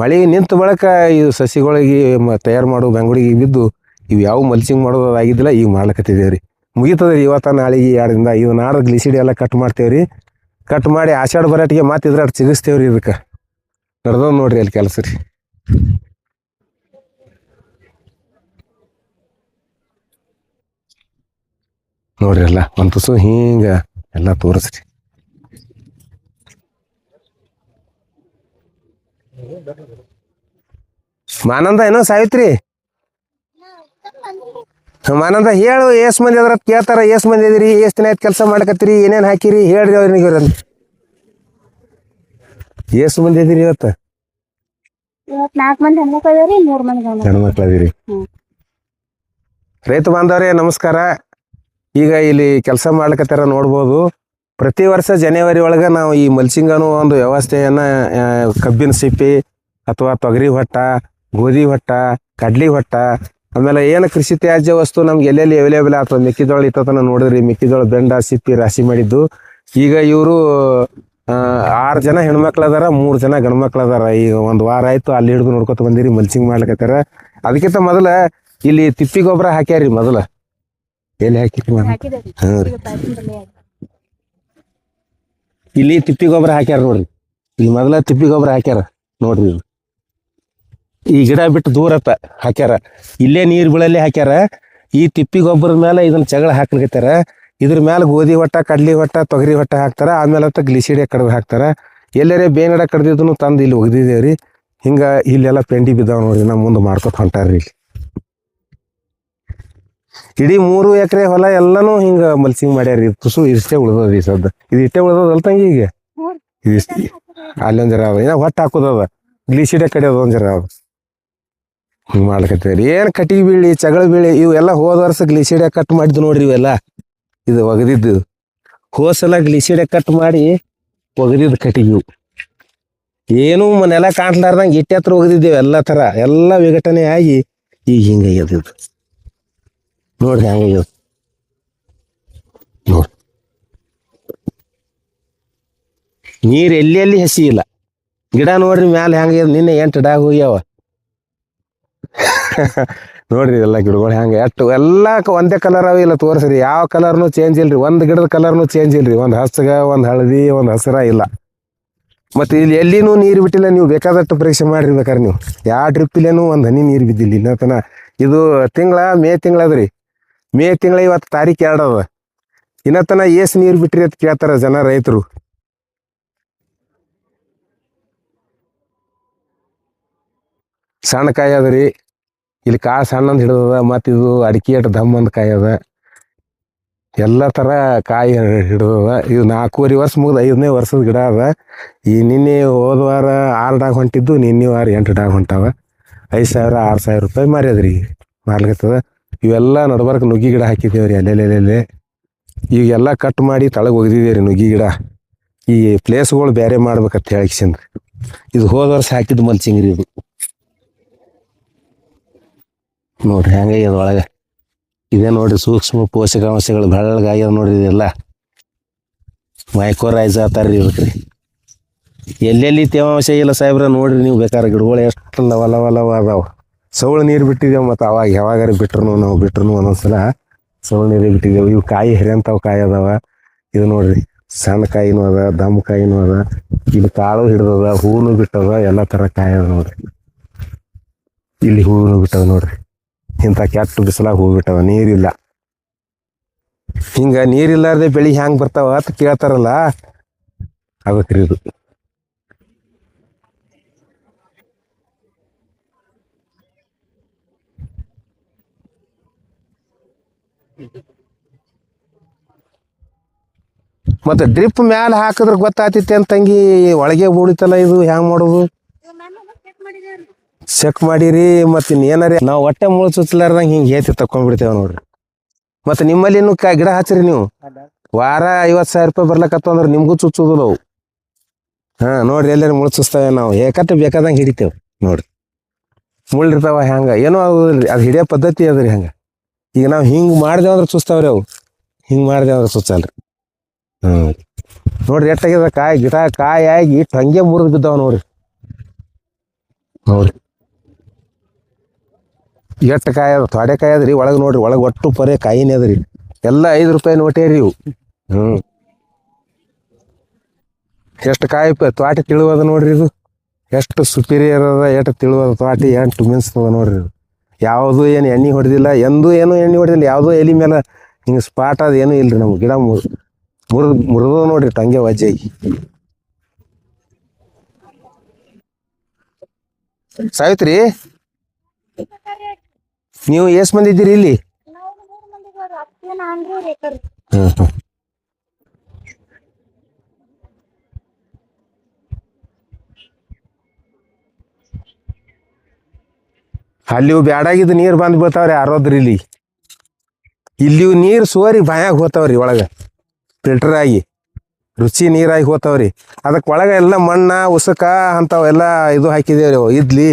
ಮಳೆ ನಿಂತ ಬಳಿಕ ಇದು ಸಸಿಗಳಿಗೆ ತಯಾರು ಮಾಡೋ ಬೆಂಗುಡಿಗೆ ಬಿದ್ದು ಇವು ಯಾವ ಮಲ್ಚಿಂಗ್ ಮಾಡೋದು ಆಗಿದ್ದಿಲ್ಲ. ಈಗ ಮಾಡ್ಲಕತ್ತಿದ್ದೇವೆ ರೀ. ಮುಗಿತದೆ ರೀ ಇವತ್ತ ನಾಳೆಗೆ 2 ದಿನದ. ಇದು ನಾಡ್ದು ಗ್ಲಿಸಿಡಿ ಎಲ್ಲ ಕಟ್ ಮಾಡ್ತೇವೆ ರೀ. ಕಟ್ ಮಾಡಿ ಆಷಾಢ ಬರಾಟಿಗೆ ಮತ್ತೆ ಇದ್ರಾಟ ಸಿಗಿಸ್ತೇವೆ ರೀ. ಇದಕ್ಕೆ ನಡ್ದವ್ ನೋಡ್ರಿ ಅಲ್ಲಿ ಕೆಲಸ ರೀ. ನೋಡ್ರಿ ಎಲ್ಲ ಒಂದು ತುಸು ಹಿಂಗ ಎಲ್ಲ ತೋರಿಸ್ರಿ. ಮಾನಂದ ಏನೋ ಸಾವಿತ್ರಿ, ಮಾನಂದ ಹೇಳು, ಎಷ್ಟ್ ಮಂದಿ ಅದ್ರ ಕೇಳ್ತಾರ, ಎಷ್ಟ್ ಮಂದಿ ಅದಿರಿ, ಎಷ್ಟ್ ದಿನ ಆಯ್ತು ಕೆಲಸ ಮಾಡ್ಕತ್ತೀರಿ, ಏನೇನು ಹಾಕಿರಿ ಹೇಳ್ರಿ ಅವ್ರಿಗೆ. ಎಷ್ಟ್ ಮಂದಿ ಅದಿರಿ ಇವತ್ತು? 4 ಮಂದಿ ಹೆಣ್ಮಕ್ಳು ಅದಾರಿ, 3 ಮಂದಿ ಹೆಣ್ಮಕ್ಳು ಅದಿರಿ. ರೈತ ಬಾಂಧವರೇ ನಮಸ್ಕಾರ. ಈಗ ಇಲ್ಲಿ ಕೆಲಸ ಮಾಡ್ಲಕತ್ತಾರ ನೋಡ್ಬೋದು. ಪ್ರತಿ ವರ್ಷ ಜನವರಿ ಒಳಗೆ ನಾವು ಈ ಮಲ್ಚಿಂಗ್ ಅನ್ನೋ ಒಂದು ವ್ಯವಸ್ಥೆಯನ್ನು ಕಬ್ಬಿನ ಸಿಪ್ಪಿ ಅಥವಾ ತೊಗರಿ ಹೊಟ್ಟ, ಗೋಧಿ ಹೊಟ್ಟ, ಕಡ್ಲಿ ಹೊಟ್ಟ, ಆಮೇಲೆ ಏನು ಕೃಷಿ ತ್ಯಾಜ್ಯ ವಸ್ತು ನಮ್ಗೆ ಎಲ್ಲೆಲ್ಲಿ ಅವೈಲೇಬಲ್ ಆಗ್ತದೆ. ಮೆಕ್ಕೆಜೋಳ ಇತ್ತನ ನೋಡಿದ್ರಿ, ಮೆಕ್ಕೆಜೋಳ ಬೆಂಡ ಸಿಪ್ಪಿ ರಾಶಿ ಮಾಡಿದ್ದು. ಈಗ ಇವರು 6 ಜನ ಹೆಣ್ಮಕ್ಳು ಅದಾರ, 3 ಜನ ಗಂಡ್ಮಕ್ಳು ಅದಾರ. ಈಗ 1 ವಾರ ಆಯ್ತು ಅಲ್ಲಿ ಹಿಡಿದು ನೋಡ್ಕೊತ ಬಂದಿರಿ ಮಲ್ಚಿಂಗ್ ಮಾಡ್ಲಕತ್ತಾರ. ಅದಕ್ಕಿಂತ ಮೊದಲ ಇಲ್ಲಿ ತಿಪ್ಪಿ ಗೊಬ್ಬರ ಹಾಕ್ಯಾರಿ. ಮೊದಲ ಎಲ್ಲಿ ಹಾಕಿರಿ? ಹಾಂ ರೀ, ಇಲ್ಲಿ ತಿಪ್ಪಿ ಗೊಬ್ಬರ ಹಾಕ್ಯಾರ ನೋಡ್ರಿ. ಇಲ್ಲಿ ಮೊದಲ ತಿಪ್ಪಿ ಗೊಬ್ಬರ ಹಾಕ್ಯಾರ ನೋಡ್ರಿ. ಈ ಗಿಡ ಬಿಟ್ಟು ದೂರತ್ತ ಹಾಕ್ಯಾರ, ಇಲ್ಲೇ ನೀರು ಬೀಳಲ್ಲೇ ಹಾಕ್ಯಾರ. ಈ ತಿಪ್ಪಿ ಗೊಬ್ಬರದ ಮೇಲೆ ಇದನ್ನ ಜಗಳ ಹಾಕ್ಲಿಕತ್ತಾರ. ಇದ್ರ ಮೇಲೆ ಗೋಧಿ ಹೊಟ್ಟ, ಕಡ್ಲಿ ಹೊಟ್ಟ, ತೊಗರಿ ಹೊಟ್ಟ ಹಾಕ್ತಾರ. ಆಮೇಲೆ ಗ್ಲಿಸಿಡಿ ಕಡ್ದು ಹಾಕ್ತಾರ. ಎಲ್ಲರೇ ಬೇಂಗಡ ಕಡ್ದಿದ್ದನ್ನು ತಂದು ಇಲ್ಲಿ ಒಗ್ದಿದ್ದೇವ್ರಿ. ಹಿಂಗೆ ಇಲ್ಲೆಲ್ಲ ಪೆಂಡಿ ಬಿದ್ದಾವ ನೋಡ್ರಿ. ನಮ್ಮ ಮುಂದೆ ಮಾಡ್ಕೊತ ಹೊಂಟಾರ್ರಿ. ಇಲ್ಲಿ ಇಡೀ 3 ಎಕರೆ ಹೊಲ ಎಲ್ಲನೂ ಹಿಂಗೆ ಮಲ್ಚಿಂಗ್ ಮಾಡ್ಯಾರಿ. ತುಸು ಇಷ್ಟೇ ಉಳ್ದದ ಈ ಸದ್ದ. ಇದು ಇಷ್ಟೇ ಉಳ್ದದಲ್ ತಂಗಿ. ಈಗ ಇದಿಷ್ಟು ಅಲ್ಲೊಂದು ಜರ ಅದ, ಇನ್ನ ಹೊಟ್ಟು ಹಾಕೋದದ, ಗ್ಲಿಸಿಡೆ ಕಡಿಯೋದು ಒಂದು ಜರ ಅದ. ಹಿಂಗೆ ಮಾಡ್ಲಕತ್ತೇವ್ರಿ. ಏನು ಕಟ್ಟಿಗೆ ಬೀಳಿ, ಚಗಳ ಬೀಳಿ ಇವೆಲ್ಲ ಹೋದ ವರ್ಷ ಗ್ಲಿಸಿಡೆ ಕಟ್ ಮಾಡಿದ್ದು ನೋಡ್ರಿ. ಇವೆಲ್ಲ ಇದು ಒಗದಿದ್ದು ಹೋಸಲ ಗ್ಲಿಸಿಡೆ ಕಟ್ ಮಾಡಿ ಒಗದಿದ್ದು ಕಟ್ಟಿಗೆ. ಇವು ಏನೂ ನೆಲ ಕಾಣ್ಲಾರ್ದಂಗೆ ಇಟ್ಟೆ ಹತ್ರ ಒಗದಿದ್ದೇವೆ. ಎಲ್ಲ ಥರ ಎಲ್ಲ ವಿಘಟನೆ ಆಗಿ ಈಗ ಹಿಂಗೆ ಆಗ್ಯದ. ನೋಡ್ರಿ ಹಂಗೆ ನೋಡ್ರಿ. ನೀರು ಎಲ್ಲಿ ಹಸಿ ಇಲ್ಲ. ಗಿಡ ನೋಡ್ರಿ ಮ್ಯಾಲೆ ಹೆಂಗೆ ನಿನ್ನೆ 8 ಡಾಗ್ ಹೋಗ್ಯಾವ. ನೋಡ್ರಿ ಎಲ್ಲ ಗಿಡಗಳು ಹೆಂಗೆ ಎಷ್ಟು ಎಲ್ಲ ಒಂದೇ ಕಲರ್ ಅವ ಇಲ್ಲ ತೋರಿಸ್ರಿ ಯಾವ ಕಲರ್ನು ಚೇಂಜ್ ಇಲ್ರಿ ಒಂದು ಗಿಡದ ಕಲರ್ನು ಚೇಂಜ್ ಇಲ್ರಿ ಒಂದು ಹಸ್ಗ ಒಂದು ಹಳದಿ ಒಂದು ಹಸಿರ ಇಲ್ಲ. ಮತ್ತು ಇಲ್ಲಿ ಎಲ್ಲಿನೂ ನೀರು ಬಿಟ್ಟಿಲ್ಲ, ನೀವು ಬೇಕಾದಷ್ಟು ಪರೀಕ್ಷೆ ಮಾಡಿರಿ ಬೇಕಾರೆ ನೀವು ಯಾವ ಡ್ರಿಪ್ಪಿಲೇನು ಒಂದು ಹನಿ ನೀರು ಬಿದ್ದಿಲ್ಲ ಇನ್ನತನ. ಇದು ಮೇ ತಿಂಗಳದ್ರಿ, ಮೇ ತಿಂಗಳ ಇವತ್ತು ತಾರೀಕು 2 ಅದ. ಇನ್ನತನ ಏಸು ನೀರು ಬಿಟ್ರಿ ಅಂತ ಕೇಳ್ತಾರ ಜನ ರೈತರು. ಸಣ್ಣ ಕಾಯಿ ಅದ ರೀ, ಇಲ್ಲಿ ಕಾಳು ಸಣ್ಣಂದು ಹಿಡಿದದ, ಮತ್ತು ಇದು ಅಡಿಕೆ ಅಟ್ ದಮ್ಮಂದು ಕಾಯಿ ಅದ, ಎಲ್ಲ ಥರ ಕಾಯಿ ಹಿಡಿದದ. ಇದು 4.5 ವರ್ಷ ಮುಗಿದು 5ನೇ ವರ್ಷದ ಗಿಡ ಅದ. ಈ ನಿನ್ನೆ ಹೋದ ವಾರ 6 ಡಾಗ್ ಹೊಂಟಿದ್ದು, ನಿನ್ನೆ ವಾರ 8 ಡಾಗ್ ಹೊಂಟಾವ. 5,000 6,000 ರೂಪಾಯಿ ಮಾರ್ಯದ್ರಿ ಮಾರ್ಲಿಕತ್ತದ. ಇವೆಲ್ಲ ನಡ್ಬರ್ಕ ನುಗ್ಗಿ ಗಿಡ ಹಾಕಿದ್ದೇವ್ರಿ ಅಲ್ಲೆಲ್ಲೆಲ್ಲೆ. ಈಗೆಲ್ಲ ಕಟ್ ಮಾಡಿ ತಳಗೆ ಒಗ್ದಿದ್ದೇವೆ ರೀ ನುಗ್ಗಿ ಗಿಡ. ಈ ಪ್ಲೇಸ್ಗಳು ಬೇರೆ ಮಾಡ್ಬೇಕಂತ ಹೇಳಿಕ್ಸಿಂದ. ಇದು ಹೋದ ವರ್ಷ ಹಾಕಿದ್ದು ಮಲ್ಚಿಂಗ್ರಿ ಇದು. ನೋಡ್ರಿ ಹೆಂಗೆ ಒಳಗೆ ಇದೇ ನೋಡ್ರಿ ಸೂಕ್ಷ್ಮ ಪೋಷಕಾಂಶಗಳು ಬೆಳ್ಳಗಾಗ್ಯದ ನೋಡ್ರಿ. ಇದೆಲ್ಲ ಮೈಕ್ರೋರೈಸ್ ಆತಾರ್ರಿ ಇವಕ್ಕೆ. ಎಲ್ಲೆಲ್ಲಿ ತೇವಾಂಶ ಇಲ್ಲ ಸಾಹೇಬ್ರ ನೋಡ್ರಿ ನೀವು ಬೇಕಾದ್ರೆ ಗಿಡಗಳು ಎಷ್ಟು ಲವ ಅದಾವ. ಸೌಳು ನೀರು ಬಿಟ್ಟಿದ್ದೇವೆ, ಮತ್ತು ಅವಾಗ ಯಾವಾಗಾರ ನಾವು ಬಿಟ್ರು ಒಂದೊಂದ್ಸಲ ಸೌಳು ನೀರು ಬಿಟ್ಟಿದ್ದೇವೆ. ಇವು ಕಾಯಿ ಹೆರೆಂತಾವು ಕಾಯಿ ಅದಾವ. ಇದು ನೋಡ್ರಿ ಸಣ್ಣ ಕಾಯಿನೂ ಅದ, ದಮ್ಮ ಕಾಯಿನೂ ಅದ, ಇಲ್ಲಿ ಕಾಳು ಹಿಡ್ದದ, ಹೂನು ಬಿಟ್ಟದ, ಎಲ್ಲ ಥರ ಕಾಯಿ ಅದ ನೋಡ್ರಿ. ಇಲ್ಲಿ ಹೂವು ಬಿಟ್ಟದ ನೋಡ್ರಿ, ಇಂಥ ಕೆಟ್ಟ ಬಿಸಿಲಾಗ ಹೂ ಬಿಟ್ಟವ, ನೀರಿಲ್ಲ. ಹಿಂಗೆ ನೀರಿಲ್ಲಾರ್ದೆ ಬೆಳೆ ಹೆಂಗೆ ಬರ್ತಾವ ಅಂತ ಕೇಳ್ತಾರಲ್ಲ, ಅದಕ್ಕೆ ಇದು. ಮತ್ತು ಡ್ರಿಪ್ ಮ್ಯಾಲೆ ಹಾಕಿದ್ರೆ ಗೊತ್ತಾಗ್ತೈತಿ ಅಂತ ತಂಗಿ, ಒಳಗೆ ಬೂಡಿತಲ್ಲ ಇದು ಹೆಂಗೆ ಮಾಡೋದು? ಚೆಕ್ ಮಾಡಿರಿ. ಮತ್ತು ಇನ್ನೇನಾರಿ ನಾವು ಹೊಟ್ಟೆ ಮುಳು ಚುಚ್ಚಲಾರ್ದಂಗೆ ಹಿಂಗೆ ಏತಿ ತಕೊಂಡ್ಬಿಡ್ತೇವೆ ನೋಡ್ರಿ. ಮತ್ತು ನಿಮ್ಮಲ್ಲಿ ಇನ್ನೂ ಗಿಡ ಹಚ್ಚಿರಿ ನೀವು, ವಾರ 50,000 ರೂಪಾಯಿ ಬರ್ಲಕತ್ತ ಅಂದ್ರೆ ನಿಮಗೂ ಚುಚ್ಚೋದಿಲ್ಲ ಅವು. ಹಾಂ ನೋಡ್ರಿ, ಎಲ್ಲರೂ ಮುಳು ಚುಚ್ತಾವೆ. ನಾವು ಏಕಟ್ಟು ಬೇಕಾದಂಗೆ ಹಿಡಿತೇವೆ ನೋಡ್ರಿ. ಮುಳ್ಳಿರ್ತಾವ ಹೆಂಗೆ ಏನೋ ಅದು ಹಿಡಿಯೋ ಪದ್ಧತಿ ಅದ್ರಿ ಹಂಗೆ. ಈಗ ನಾವು ಹಿಂಗೆ ಮಾಡಿದೆವು ಅಂದ್ರೆ ಚುಚ್ತಾವ್ರಿ ಅವು, ಹಿಂಗೆ ಮಾಡಿದೆವು ಅಂದ್ರೆ ಚುಚ್ಚಲ್ರಿ. ನೋಡ್ರಿ ಎಷ್ಟಾಗ್ಯದ ಕಾಯಿ, ಗಿಡ ಕಾಯಿ ಆಗಿ ಇಟ್ಟು ಹಂಗೆ ಮುರಿದು ಬಿದ್ದಾವ ನೋಡ್ರಿ. ನೋಡ್ರಿ ಎಷ್ಟು ಕಾಯಿ ಅದ, ತೊಡೆ ಕಾಯಿ ಅದ್ರಿ ಒಳಗೆ. ನೋಡ್ರಿ ಒಳಗೆ ಒಟ್ಟು ಪರೇ ಕಾಯಿನೇ ಅದ್ರಿ. ಎಲ್ಲ 5 ರೂಪಾಯಿ ನೋಟೇ ರೀ ಇವು. ಎಷ್ಟು ಕಾಯಿ ತ್ವಾಟಿ ತಿಳುವದ ನೋಡ್ರಿ. ಇದು ಎಷ್ಟು ಸುಪೀರಿಯರ್ ಅದ, ಎಷ್ಟು ತಿಳುವದ ತ್ವಾಟಿ, ಎಷ್ಟು ಮಿನ್ಸ್ತದ ನೋಡ್ರಿ. ಇದು ಯಾವುದು ಏನು ಎಣ್ಣೆ ಹೊಡೆದಿಲ್ಲ, ಎಂದೂ ಏನೂ ಎಣ್ಣೆ ಹೊಡೆದಿಲ್ಲ. ಯಾವುದೋ ಎಲೆ ಮೇಲೆ ಹಿಂಗೆ ಸ್ಪಾಟ್ ಅದು ಏನೂ ಇಲ್ರಿ. ನಮ್ಗೆ ಗಿಡ ಮುರಿದು ನೋಡ್ರಿ ಟಂಗೆ ವಜ್ಜಾಗಿ. ಸಾವಿತ್ರಿ, ನೀವು ಎಷ್ಟು ಮಂದಿ ಇದ್ದೀರಿ ಇಲ್ಲಿ? ಅಲ್ಲಿ ಬ್ಯಾಡಾಗಿದ್ದು ನೀರು ಬಂದು ಬೀಳ್ತಾವ್ರಿ ಆರೋದ್ರಿ. ಇಲ್ಲಿ ನೀರು ಸೋರಿ ಬಾಯಾಗ ಹೋತಾವ್ರಿ, ಒಳಗೆ ಫಿಲ್ಟರ್ ಆಗಿ ರುಚಿ ನೀರಾಗಿ ಹೋತಾವ್ರಿ. ಅದಕ್ಕೆ ಒಳಗೆ ಎಲ್ಲ ಮಣ್ಣ ಉಸಕ ಅಂಥವೆಲ್ಲ ಇದು ಹಾಕಿದೇವ್ರಿ ಅವು ಇದ್ಲಿ.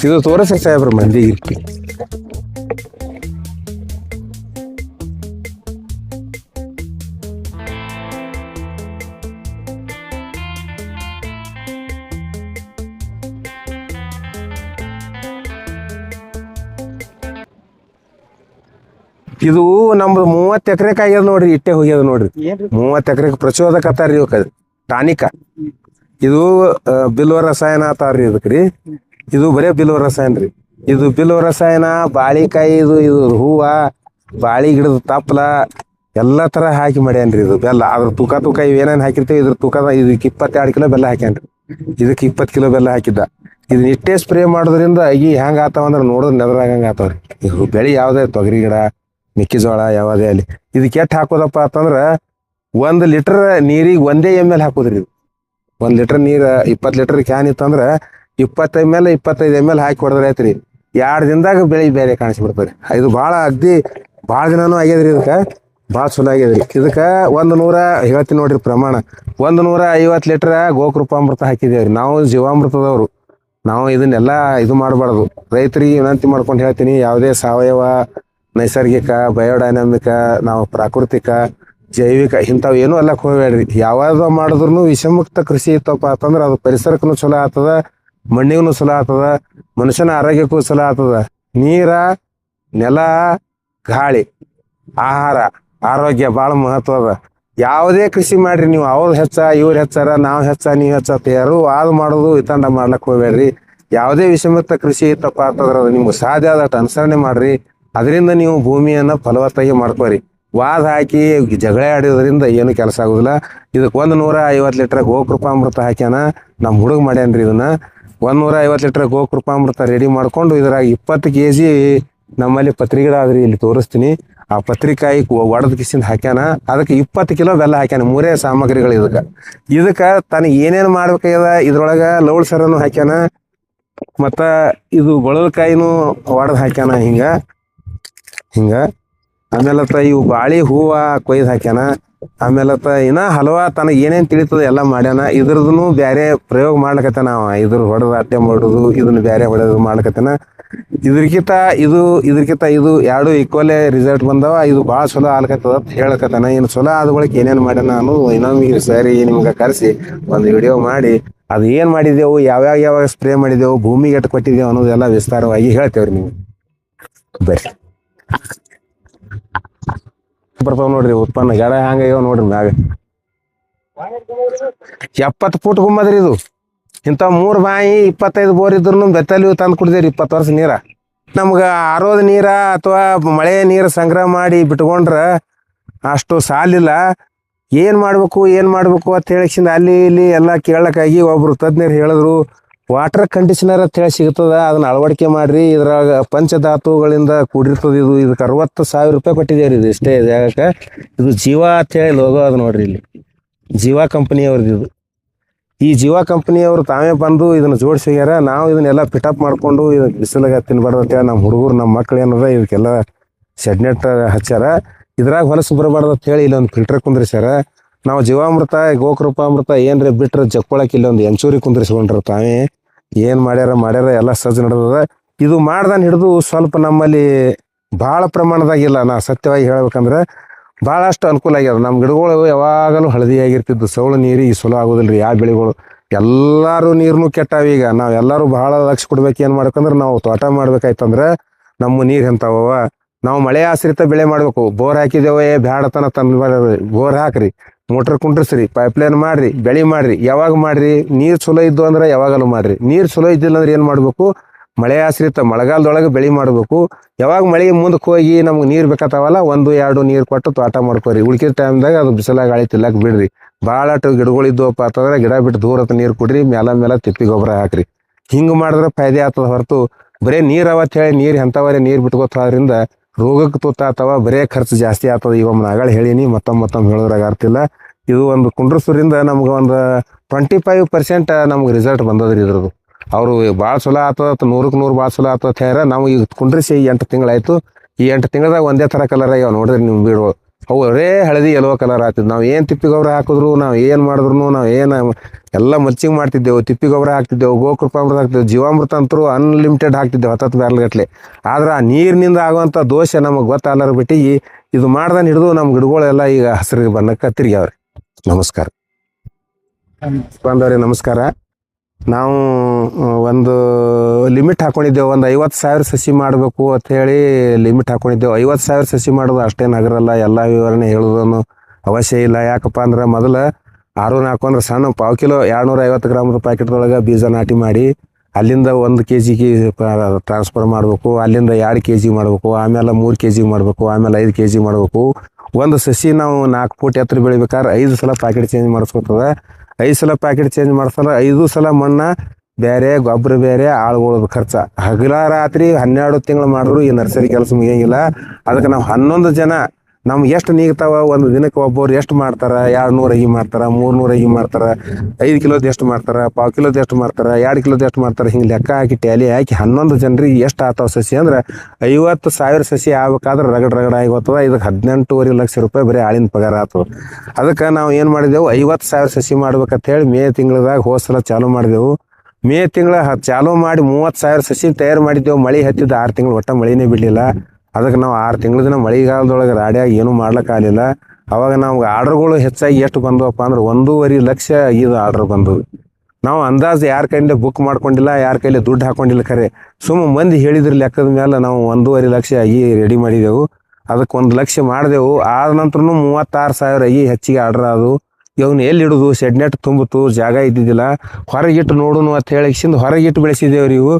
ಇದು ತೋರಿಸ್ರಿ ಸಾಹೇಬ್ರ ಮಂದಿಗೆ. ಇದು ನಮ್ದು 30 ಎಕರೆಕ್ ಆಗ್ಯದ ನೋಡ್ರಿ, ಇಟ್ಟೆ ಹೋಗ್ಯದ ನೋಡ್ರಿ. 30 ಎಕರೆಕ್ ಪ್ರಚೋದಕ ಅತ್ತಾರ್ರಿ ಇವಕ್ಕೆ, ಟಾನಿಕ. ಇದು ಬಿಲ್ವ ರಸಾಯನ ಅತ್ತಾರ್ರಿ ಇದಕ್ಕೆ ರೀ. ಇದು ಬರೇ ಬಿಲ್ವ ರಸಾಯನ ರೀ. ಇದು ಬಿಲ್ವ ರಸಾಯನ, ಬಾಳಿಕಾಯಿ ಇದು ಹೂವ, ಬಾಳಿ ಗಿಡದ ತಪ್ಪಲ ಎಲ್ಲ ಥರ ಹಾಕಿ ಮಾಡ್ಯಾನ್ರಿ. ಇದು ಬೆಲ್ಲ, ಅದ್ರ ತೂಕ ಇವೇನೇನು ಹಾಕಿರ್ತೇವೆ ಇದ್ರ ತೂಕ. ಇದಕ್ಕೆ 22 ಕಿಲೋ ಬೆಲ್ಲ ಹಾಕ್ಯಾನ್ರಿ, ಇದಕ್ಕೆ 20 ಕಿಲೋ ಬೆಲ್ಲ ಹಾಕಿದ್ದ. ಇದನ್ನ ಇಟ್ಟೇ ಸ್ಪ್ರೇ ಮಾಡೋದ್ರಿಂದ ಈ ಹೆಂಗೆ ಆತಾವ ಅಂದ್ರೆ ನೋಡೋದು ನೆದರಾಗಂಗೆ ಆತಾವ್ರಿ. ಈಗ ಬೆಳೆ ಯಾವುದೇ ತೊಗರಿ ಗಿಡ, ಮೆಕ್ಕೆಜೋಳ ಯಾವುದೇ ಅಲ್ಲಿ ಇದಕ್ಕೆ ಎಷ್ಟು ಹಾಕೋದಪ್ಪ ಅಂತಂದ್ರೆ 1 ಲೀಟರ್ ನೀರಿಗೆ 1 ml ಹಾಕೋದ್ರಿ. ಇದು 1 ಲೀಟರ್ ನೀರು 20 ಲೀಟರ್ ಕ್ಯಾನ್ ಇತ್ತಂದ್ರೆ 20 ml 25 ml ಹಾಕಿ ಹೊಡೆದ್ರೆ ಆಯ್ತು ರೀ. 2 ದಿನದಾಗ ಬೆಳೆ ಬೇರೆ ಕಾಣಿಸ್ಬಿಡ್ತಾರೆ. ಇದು ಭಾಳ ಅಗ್ದಿ ಭಾಳ ದಿನಾನು ಆಗ್ಯದ್ರಿ. ಇದಕ್ಕೆ ಭಾಳ ಚಲೋ ಆಗ್ಯದ್ರಿ. ಇದಕ್ಕೆ 100 ಹೇಳ್ತೀನಿ ನೋಡ್ರಿ ಪ್ರಮಾಣ, 150 ಲೀಟ್ರ್ ಗೋಕೃಪಾಮೃತ ಹಾಕಿದೇವ್ರಿ ನಾವು, ಜೀವಾಮೃತದವರು. ನಾವು ಇದನ್ನೆಲ್ಲ ಇದು ಮಾಡಬಾರ್ದು. ರೈತರಿಗೆ ವಿನಂತಿ ಮಾಡ್ಕೊಂಡು ಹೇಳ್ತೀನಿ, ಯಾವುದೇ ಸಾವಯವ, ನೈಸರ್ಗಿಕ, ಬಯೋಡೈನಾಮಿಕ, ನಾವು ಪ್ರಾಕೃತಿಕ, ಜೈವಿಕ ಇಂಥವು ಏನೂ ಅಲ್ಲಕ್ಕೆ ಹೋಗಬೇಡ್ರಿ. ಯಾವಾಗ ಮಾಡಿದ್ರು ವಿಷಮುಕ್ತ ಕೃಷಿ ಇತ್ತಪ್ಪ ಅಂತಂದ್ರೆ ಅದು ಪರಿಸರಕ್ಕೂ ಚಲೋ ಆಗ್ತದ, ಮಣ್ಣಿಗೂ ಚಲೋ ಆಗ್ತದ, ಮನುಷ್ಯನ ಆರೋಗ್ಯಕ್ಕೂ ಚಲೋ ಆಗ್ತದ. ನೀರ, ನೆಲ, ಗಾಳಿ, ಆಹಾರ, ಆರೋಗ್ಯ ಭಾಳ ಮಹತ್ವ ಅದ. ಯಾವುದೇ ಕೃಷಿ ಮಾಡ್ರಿ ನೀವು, ಅವ್ರು ಹೆಚ್ಚ ಇವ್ರು ಹೆಚ್ಚಾರ, ನಾವು ಹೆಚ್ಚ ನೀವು ಹೆಚ್ಚ ಯಾರು ಅದು ಮಾಡೋದು ಇತಂಡ ಮಾಡ್ಲಕ್ಕೆ ಹೋಗ್ಬೇಡ್ರಿ. ಯಾವುದೇ ವಿಷಮುಕ್ತ ಕೃಷಿ ಇತ್ತಪ್ಪ ಅಂತಂದ್ರೆ ಅದು ನಿಮ್ಗೆ ಸಾಧ್ಯ ಆದಷ್ಟು ಅನುಸರಣೆ ಮಾಡ್ರಿ. ಅದರಿಂದ ನೀವು ಭೂಮಿಯನ್ನು ಫಲವತ್ತಾಗಿ ಮಾಡ್ಕೋರಿ. ವಾದ ಹಾಕಿ ಜಗಳ ಆಡೋದ್ರಿಂದ ಏನು ಕೆಲಸ ಆಗೋದಿಲ್ಲ. ಇದಕ್ಕೆ 150 ಲೀಟ್ರ್ ಗೋಕೃಪಾಮೃತ ಹಾಕ್ಯಾನ ನಮ್ಮ ಹುಡುಗ ಮಾಡ್ಯಾನ್ರಿ. ಇದನ್ನ 150 ಲೀಟ್ರ್ ಗೋಕೃಪಾಮೃತ ರೆಡಿ ಮಾಡ್ಕೊಂಡು ಇದ್ರಾಗ 20 kg ನಮ್ಮಲ್ಲಿ ಪತ್ರಿ ಗಿಡ ಆದ್ರಿ, ಇಲ್ಲಿ ತೋರಿಸ್ತೀನಿ. ಆ ಪತ್ರಿಕಾಯಿ ಒಡೆದ ಕಿಸಿಂದ ಹಾಕ್ಯಾನ. ಅದಕ್ಕೆ 20 ಕಿಲೋ ಬೆಲ್ಲ ಹಾಕ್ಯಾನ. 3 ಸಾಮಗ್ರಿಗಳು ಇದಕ್ಕೆ ತನಗೆ ಏನೇನು ಮಾಡ್ಬೇಕಾಗ್ಯದ. ಇದ್ರೊಳಗೆ ಲೌಳ್ ಸರನು ಹಾಕ್ಯಾನ, ಮತ್ತು ಇದು ಗೊಳಲ್ಕಾಯಿನೂ ಒಡೆದು ಹಾಕ್ಯಾನ ಹಿಂಗ. ಆಮೇಲೆ ಇವು ಬಾಳಿ ಹೂವು ಕೊಯ್ದು ಹಾಕ್ಯಾನ. ಆಮೇಲೆ ಇನ್ನ ತನಗೆ ಏನೇನು ತಿಳಿತದ ಎಲ್ಲ ಮಾಡ್ಯಾನ. ಇದ್ರದ್ದು ಬೇರೆ ಪ್ರಯೋಗ ಮಾಡ್ಲಕತ್ತಾನ. ಇದ್ರ ಹೊಡೆದು ಅಟ್ಟೆ ಮಾಡೋದು, ಇದನ್ನ ಬೇರೆ ಹೊಡೆದು ಮಾಡ್ಲಕತ್ತಾನ. ಇದ್ರಕ್ಕಿಂತ ಇದು ಎರಡು ಈಕ್ವಲೇ ರಿಸಲ್ಟ್ ಬಂದವ. ಇದು ಭಾಳ ಚಲೋ ಆಗ್ಲಕತ್ತದ ಅಂತ ಹೇಳಕತ್ತಾನ. ಇನ್ನು ಚಲೋ ಆದ ಬಳಿಕ ಏನೇನು ಮಾಡ್ಯಾನ ಅನ್ನೋದು ಇನ್ನೊಮ್ಮೆ ಸರಿ ನಿಮ್ಗೆ ಕರೆಸಿ ಒಂದು ವಿಡಿಯೋ ಮಾಡಿ ಅದು ಏನು ಮಾಡಿದೆವು, ಯಾವಾಗ ಸ್ಪ್ರೇ ಮಾಡಿದೆವು, ಭೂಮಿಗೆ ಎಟ್ಟು ಕೊಟ್ಟಿದ್ದೆವು ಅನ್ನೋದೆಲ್ಲ ವಿಸ್ತಾರವಾಗಿ ಹೇಳ್ತೇವ್ರಿ. ನೀವು ಬರ್ರಿ ಬರ್ತಾವ ನೋಡ್ರಿ ಉತ್ಪನ್ನ. ಗಿಡ ಹಂಗಾಗ್ಯಾವ ನೋಡ್ರಿ. ಮ್ಯಾಗ 70 ಫೂಟ್ ಗುಮ್ಮದ್ರಿ ಇದು. ಇಂಥ 3 ಬಾಯಿ 25 ಬೋರ್ ಇದ್ರು ಬೆತ್ತಲ್ಲಿ ತಂದು ಕುಡ್ದೇವ್ರಿ 20 ವರ್ಷ ನೀರ. ನಮ್ಗೆ ಆರೋದ ನೀರ ಅಥವಾ ಮಳೆ ನೀರು ಸಂಗ್ರಹ ಮಾಡಿ ಬಿಟ್ಕೊಂಡ್ರೆ ಅಷ್ಟು ಸಾಲಿಲ್ಲ. ಏನು ಮಾಡ್ಬೇಕು ಅಂತ ಹೇಳಿಸಿಂದ ಅಲ್ಲಿ ಇಲ್ಲಿ ಎಲ್ಲ ಕೇಳಕ್ಕಾಗಿ ಒಬ್ರು ತಜ್ಞರು ಹೇಳಿದ್ರು, ವಾಟರ್ ಕಂಡೀಷನರ್ ಅಂತ ಹೇಳಿ ಸಿಗ್ತದ, ಅದನ್ನ ಅಳವಡಿಕೆ ಮಾಡ್ರಿ. ಇದ್ರಾಗ ಪಂಚಧಾತುಗಳಿಂದ ಕೂಡಿರ್ತದ. ಇದಕ್ಕೆ 60,000 ರೂಪಾಯಿ ಕೊಟ್ಟಿದ್ದೇವ್ರಿ. ಇದು ಇಷ್ಟೇ ಜಾಗಕ್ಕೆ. ಇದು ಜೀವ ಅಂತ ಹೇಳಿ ಲೋಗೋ ಅದು ನೋಡ್ರಿ. ಇಲ್ಲಿ ಜೀವ ಕಂಪನಿಯವ್ರದ್ದು ಇದು. ಈ ಜೀವ ಕಂಪನಿಯವರು ತಾವೇ ಬಂದು ಇದನ್ನು ಜೋಡಿಸಿ ಹೋಗ್ಯಾರ. ನಾವು ಇದನ್ನೆಲ್ಲ ಪಿಟಪ್ ಮಾಡಿಕೊಂಡು ಇದಕ್ಕೆ ಬಿಸಿಲಾಗ ತಿನ್ಬಾರ್ದು ಅಂತೇಳಿ ನಮ್ಮ ಹುಡುಗರು, ನಮ್ಮ ಮಕ್ಳು ಏನದ ಇದಕ್ಕೆಲ್ಲ ಶೆಡ್ನೆಟ್ ಹಚ್ಚಾರ. ಇದ್ರಾಗ ಹೊಲಸು ಬರಬಾರ್ದು ಅಂತ ಹೇಳಿ ಇಲ್ಲೊಂದು ಫಿಲ್ಟರ್ ಕುಂದ್ರಿಸ್ಯಾರ. ನಾವು ಜೀವಾಮೃತ, ಗೋಕೃಪಾಮೃತ ಏನ್ರಿ ಬಿಟ್ರೆ ಜಕ್ಕೊಳಕ್ಕೆ ಇಲ್ಲೊಂದು ಎಂಚೂರಿ ಕುಂದ್ರಿಸ್ಕೊಂಡ್ರ. ತಾವೇ ಏನು ಮಾಡ್ಯಾರ ಎಲ್ಲ ಸಜ್ಜು ನಡೆದದ. ಇದು ಮಾಡ್ದಾನ ಹಿಡಿದು ಸ್ವಲ್ಪ ನಮ್ಮಲ್ಲಿ ಭಾಳ ಪ್ರಮಾಣದಾಗಿಲ್ಲ. ನಾ ಸತ್ಯವಾಗಿ ಹೇಳ್ಬೇಕಂದ್ರೆ ಭಾಳಷ್ಟು ಅನುಕೂಲ ಆಗ್ಯದ. ನಮ್ಮ ಗಿಡಗಳು ಯಾವಾಗಲೂ ಹಳದಿಯಾಗಿರ್ತಿದ್ದು. ಸೌಳು ನೀರಿಗೆ ಚಲೋ ಆಗೋದಿಲ್ಲ ರೀ ಯಾವ ಬೆಳೆಗಳು. ಎಲ್ಲರೂ ನೀರನ್ನು ಕೆಟ್ಟಾವ. ಈಗ ನಾವು ಎಲ್ಲರೂ ಭಾಳ ಲಕ್ಷ ಕೊಡ್ಬೇಕು. ಏನು ಮಾಡ್ಬೇಕಂದ್ರೆ ನಾವು ತೋಟ ಮಾಡ್ಬೇಕಾಯ್ತಂದ್ರೆ ನಮ್ಮ ನೀರು ಎಂತಾವ. ನಾವು ಮಳೆ ಆಶ್ರಿತ ಬೆಳೆ ಮಾಡಬೇಕು. ಬೋರ್ ಹಾಕಿದ್ದೇವೆ ಬ್ಯಾಡತನ ಬೋರ್ ಹಾಕ್ರಿ, ಮೋಟ್ರ್ ಕುಂಡ್ರಿಸ್ರಿ, ಪೈಪ್ಲೈನ್ ಮಾಡ್ರಿ, ಬೆಳೆ ಮಾಡ್ರಿ. ಯಾವಾಗ ಮಾಡ್ರಿ? ನೀರು ಚಲೋ ಇದ್ದು ಅಂದ್ರೆ ಯಾವಾಗಲೂ ಮಾಡ್ರಿ. ನೀರು ಚಲೋ ಇದ್ದಿಲ್ಲ ಅಂದ್ರೆ ಏನು ಮಾಡಬೇಕು? ಮಳೆ ಆಶ್ರಿತ ಮಳೆಗಾಲದೊಳಗೆ ಬೆಳೆ ಮಾಡಬೇಕು. ಯಾವಾಗ ಮಳೆ ಮುಂದಕ್ಕೆ ಹೋಗಿ ನಮ್ಗೆ ನೀರು ಬೇಕಾತಾವಲ್ಲ 1-2 ನೀರು ಕೊಟ್ಟು ತೋಟ ಮಾಡ್ಕೋರಿ. ಉಳ್ಕಿದ ಟೈಮ್ದಾಗ ಅದು ಬಿಸಿಲಾಗ ಗಾಳಿ ತಿಲ್ಲಕ್ಕೆ ಬಿಡ್ರಿ. ಭಾಳಷ್ಟು ಗಿಡಗಳಿದ್ದವಪ್ಪ ಅಂತಂದ್ರೆ ಗಿಡ ಬಿಟ್ಟು ದೂರತ್ತ ನೀರು ಕೊಡ್ರಿ. ಮೇಲೆ ತಿಪ್ಪಿ ಗೊಬ್ಬರ ಹಾಕ್ರಿ. ಹಿಂಗೆ ಮಾಡಿದ್ರೆ ಫಾಯ್ದೆ ಆಗ್ತದ ಹೊರತು ಬರೀ ನೀರು ಅವತ್ತು ಹೇಳಿ ನೀರು ಎಂಥವರೇ ನೀರು ಬಿಟ್ಕೋದ್ರಿಂದ ರೋಗಕ್ಕೆ ತುತ್ತಾಗ್ತಾವ. ಬರೇ ಖರ್ಚು ಜಾಸ್ತಿ ಆಗ್ತದೆ. ಈಗ ಒಮ್ಮೆ ಆಗಳ ಹೇಳೀನಿ, ಮತ್ತೊಮ್ಮೆ ಹೇಳಿದ್ರಾಗ ಆಗ್ತಿಲ್ಲ. ಇದು ಒಂದು ಕುಂಡ್ರಸೂರಿಂದ ನಮ್ಗೆ ಒಂದು 25% ನಮ್ಗೆ ರಿಸಲ್ಟ್ ಬಂದದ್ರಿ ಇದ್ರದ್ದು. ಅವರು ಭಾಳ ಚಲೋ ಆಗ್ತದ, 100ಕ್ಕೆ 100 ಭಾಳ ಚಲೋ ಆಗ್ತದ ಹೇಳ್ಯಾರ. ನಾವು ಈಗ ಕುಂಡ್ರಿಸಿ 8 ತಿಂಗಳಾಯ್ತು. ಈ 8 ತಿಂಗಳದಾಗ ಒಂದೇ ಥರ ಕಲರ್ ಆಗ್ಯಾವ ನೋಡ್ರಿ ನಿಮ್ಮ ಬೀಡುಗಳು. ಅವು ಒರೇ ಹಳದಿ ಯೆಲ್ಲೋ ಕಲರ್ ಆಗ್ತಿದ್ದು. ನಾವು ಏನು ತಿಪ್ಪಿ ಗೊಬ್ಬರ ಹಾಕಿದ್ರು, ನಾವು ಏನು ಮಾಡಿದ್ರು, ನಾವು ಏನು ಎಲ್ಲ ಮಲ್ಚಿಂಗ್ ಮಾಡ್ತಿದ್ದೆವು. ತಿಪ್ಪಿ ಗೊಬ್ಬರ ಹಾಕ್ತಿದ್ದೆವು, ಗೋಕೃಪಾಮೃತ ಹಾಕ್ತಿದ್ದೆವು, ಜೀವಾಮೃತ ಅಂತರೂ ಅನ್ಲಿಮಿಟೆಡ್ ಹಾಕ್ತಿದ್ದೆವು 10 ಬ್ಯಾರಲ್ ಗಟ್ಟಲೆ. ಆದ್ರೆ ಆ ನೀರಿನಿಂದ ಆಗುವಂಥ ದೋಷ ನಮಗೆ ಗೊತ್ತಾಗಲಾರ ಬಿಟ್ಟಿಗೆ ಇದು ಮಾಡ್ದಾನ ಹಿಡಿದು ನಮ್ಮ ಗಿಡಗಳೆಲ್ಲ ಈಗ ಹಸಿರಿಗೆ ಬಣ್ಣಕ್ಕೆ ತಿರ್ಗ್ಯಾವ್ರಿ. ನಮಸ್ಕಾರ ಬಂದವ್ರಿ. ನಮಸ್ಕಾರ. ನಾವು ಒಂದು ಲಿಮಿಟ್ ಹಾಕ್ಕೊಂಡಿದ್ದೆವು. ಒಂದು 50,000 ಸಸಿ ಮಾಡಬೇಕು ಅಂತ ಹೇಳಿ ಲಿಮಿಟ್ ಹಾಕ್ಕೊಂಡಿದ್ದೆವು. 50,000 ಸಸಿ ಮಾಡೋದು ಅಷ್ಟೇನು ಆಗಿರಲ್ಲ. ಎಲ್ಲ ವಿವರಣೆ ಹೇಳೋದನ್ನು ಅವಶ್ಯ ಇಲ್ಲ. ಯಾಕಪ್ಪ ಅಂದ್ರೆ ಮೊದಲು 6 ಅಂದ್ರೆ ಸಣ್ಣ 1 ಕಿಲೋ 250 ಗ್ರಾಮದ ಪ್ಯಾಕೆಟ್ದೊಳಗೆ ಬೀಜ ನಾಟಿ ಮಾಡಿ ಅಲ್ಲಿಂದ 1 kg ಟ್ರಾನ್ಸ್ಫರ್ ಮಾಡಬೇಕು. ಅಲ್ಲಿಂದ 2 kg ಮಾಡಬೇಕು. ಆಮೇಲೆ 3 kg ಮಾಡಬೇಕು. ಆಮೇಲೆ 5 kg ಮಾಡಬೇಕು. ಒಂದು ಸಸಿ ನಾವು 4 ಫೂಟ್ ಎತ್ತರ ಬೆಳಿಬೇಕಾದ್ರೆ 5 ಸಲ ಪ್ಯಾಕೆಟ್ ಚೇಂಜ್ ಮಾಡಿಸ್ಕೊತದ. 5 ಸಲ ಪ್ಯಾಕೆಟ್ ಚೇಂಜ್ ಮಾಡಿಸಲ್ಲ. 5 ಸಲ ಮಣ್ಣು ಬೇರೆ, ಗೊಬ್ಬರ ಬೇರೆ, ಆಳುಗಳದ ಖರ್ಚ. ಹಗಲ ರಾತ್ರಿ 12 ತಿಂಗಳು ಮಾಡಿದ್ರು ಈ ನರ್ಸರಿ ಕೆಲಸ ಮುಗಿಯಂಗಿಲ್ಲ. ಅದಕ್ಕೆ ನಾವು 11 ಜನ ನಮ್ಗೆ ಎಷ್ಟು ನೀಗ್ತಾವ. ಒಂದು ದಿನಕ್ಕೆ ಒಬ್ಬರು ಎಷ್ಟು ಮಾಡ್ತಾರೆ? 200 ಅಗಿ ಮಾಡ್ತಾರೆ, 300 ಅಗಿ ಮಾಡ್ತಾರೆ, 5 ಕಿಲೋದು ಎಷ್ಟು ಮಾಡ್ತಾರೆ, 1/4 ಕಿಲೋದು ಎಷ್ಟು ಮಾಡ್ತಾರೆ, 2 ಕಿಲೋದು ಎಷ್ಟು ಮಾಡ್ತಾರೆ. ಹಿಂಗೆ ಲೆಕ್ಕ ಹಾಕಿ ಟ್ಯಾಲಿ ಹಾಕಿ 11 ಜನರಿಗೆ ಎಷ್ಟು ಆಗ್ತಾವ ಸಸಿ ಅಂದ್ರೆ 50,000 ಸಸಿ ಆಗ್ಬೇಕಾದ್ರೆ ರಗಡ ಆಗಿ ಹೋಗ್ತದ. ಇದಕ್ಕೆ 18.5 ಲಕ್ಷ ರೂಪಾಯಿ ಬರೀ ಆಳಿನ ಪಗಾರ ಆಗ್ತದೆ. ಅದಕ್ಕೆ ನಾವು ಏನು ಮಾಡಿದೆವು, 50,000 ಸಸಿ ಮಾಡ್ಬೇಕಂತ ಹೇಳಿ ಮೇ ತಿಂಗಳದಾಗ ಹೋದ ಸಲ ಚಾಲೂ ಮಾಡಿದೆವು. ಮೇ ತಿಂಗಳ ಚಾಲೂ ಮಾಡಿ 30,000 ಸಸಿ ತಯಾರು ಮಾಡಿದ್ದೆವು. ಮಳೆ ಹತ್ತಿದ್ದು 6 ತಿಂಗಳು ಒಟ್ಟ ಮಳಿನೇ ಬಿಡಲಿಲ್ಲ. ಅದಕ್ಕೆ ನಾವು 6 ತಿಂಗಳ ದಿನ ಮಳೆಗಾಲದೊಳಗೆ ರಾಡ್ಯಾಗ ಏನೂ ಮಾಡ್ಲಿಕ್ಕಾಗಲಿಲ್ಲ. ಅವಾಗ ನಮ್ಗೆ ಆರ್ಡ್ರ್ಗಳು ಹೆಚ್ಚಾಗಿ ಎಷ್ಟು ಬಂದವಪ್ಪ ಅಂದ್ರೆ 1.5 ಲಕ್ಷ ಇದು ಆರ್ಡ್ರ್ ಬಂದವು. ನಾವು ಅಂದಾಜು ಯಾರ ಕೈಯಿಂದ ಬುಕ್ ಮಾಡ್ಕೊಂಡಿಲ್ಲ, ಯಾರ ಕೈಲಿ ದುಡ್ಡು ಹಾಕೊಂಡಿಲ್ಲ. ಖರೆ ಮಂದಿ ಹೇಳಿದ್ರ ಲೆಕ್ಕದ ಮೇಲೆ ನಾವು 1.5 ಲಕ್ಷ ಆಗಿ ರೆಡಿ ಮಾಡಿದೆವು. ಅದಕ್ಕೆ 1 ಲಕ್ಷ ಮಾಡಿದೆವು. ಆದ ನಂತರನು 36,000 ಆಗಿ ಹೆಚ್ಚಿಗೆ ಆರ್ಡ್ರ್ ಅದು. ಇವನ್ನ ಎಲ್ಲಿ ಇಡೋದು, ಶೆಡ್ನೆಟ್ ತುಂಬಿತು, ಜಾಗ ಇದ್ದಿದ್ದಿಲ್ಲ. ಹೊರಗಿಟ್ಟು ನೋಡುನು ಅಂತ ಹೇಳಿಸಿಂದ ಹೊರಗಿಟ್ಟು ಬೆಳೆಸಿದೇವ್ರಿ. ಇವು